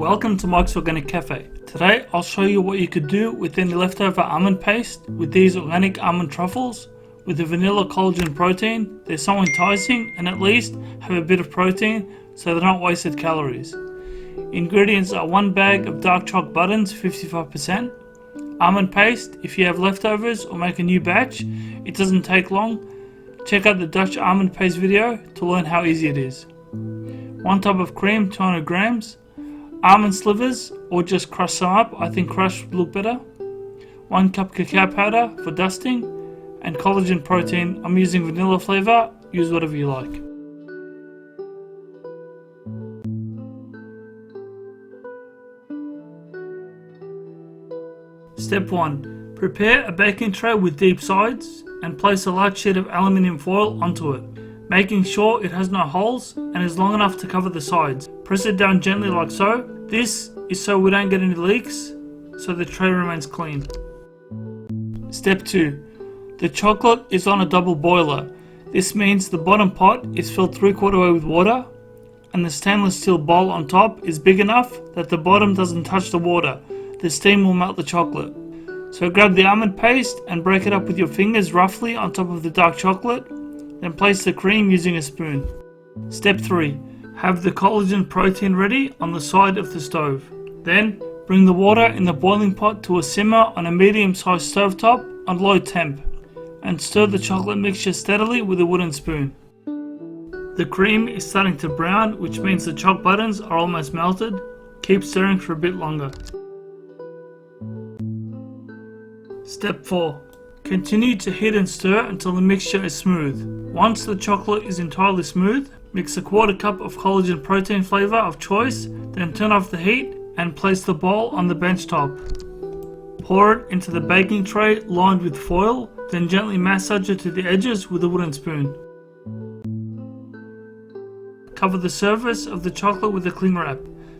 Welcome to Mike's Organic Cafe. Today I'll show you what you could do with any leftover almond paste with these organic almond truffles. With the vanilla collagen protein, they're so enticing and at least have a bit of protein so they're not wasted calories. Ingredients are 1 bag of dark chocolate buttons, 55%, almond paste. If you have leftovers or make a new batch, it doesn't take long. Check out the Dutch almond paste video to learn how easy it is. 1 tub of cream, 200 grams. Almond slivers, or just crush some up. I think crushed would look better. 1 cup cacao powder for dusting, and collagen protein. I'm using vanilla flavor. Use whatever you like. Step 1. Prepare a baking tray with deep sides and place a large sheet of aluminium foil onto it, making sure it has no holes and is long enough to cover the sides. Press it down gently like so. This is so we don't get any leaks, so the tray remains clean. Step 2. The chocolate is on a double boiler. This means the bottom pot is filled 3/4 way with water and the stainless steel bowl on top is big enough that the bottom doesn't touch the water. The steam will melt the chocolate. So grab the almond paste and break it up with your fingers roughly on top of the dark chocolate. Then place the cream using a spoon. Step 3. Have the collagen protein ready on the side of the stove. Then bring the water in the boiling pot to a simmer on a medium-sized stovetop on low temp and stir the chocolate mixture steadily with a wooden spoon. The cream is starting to brown, which means the chocolate buttons are almost melted. Keep stirring for a bit longer. Step 4. Continue to heat and stir until the mixture is smooth. Once the chocolate is entirely smooth, mix a 1/4 cup of collagen protein flavor of choice, then turn off the heat and place the bowl on the bench top. Pour it into the baking tray lined with foil, then gently massage it to the edges with a wooden spoon. Cover the surface of the chocolate with a cling wrap,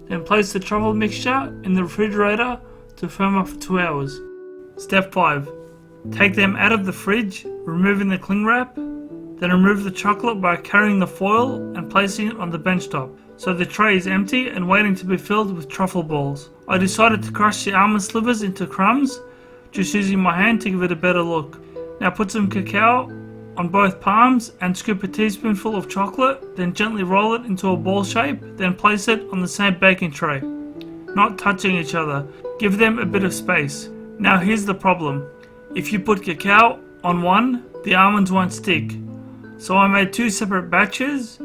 then place the truffle mixture in the refrigerator to firm up for 2 hours. Step 5. Take them out of the fridge, removing the cling wrap, then remove the chocolate by carrying the foil and placing it on the bench top, so the tray is empty and waiting to be filled with truffle balls. I decided to crush the almond slivers into crumbs, just using my hand to give it a better look. Now put some cacao on both palms and scoop a teaspoonful of chocolate, then gently roll it into a ball shape, then place it on the same baking tray, not touching each other. Give them a bit of space. Now here's the problem. If you put cacao on one, the almonds won't stick. So I made 2 separate batches,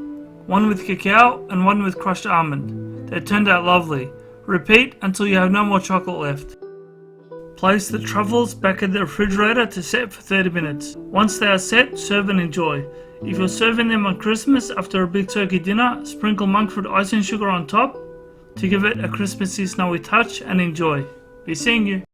one with cacao and one with crushed almond. They turned out lovely. Repeat until you have no more chocolate left. Place the truffles back in the refrigerator to set for 30 minutes. Once they are set, serve and enjoy. If you're serving them on Christmas after a big turkey dinner, sprinkle monk fruit icing sugar on top to give it a Christmassy snowy touch and enjoy. Be seeing you.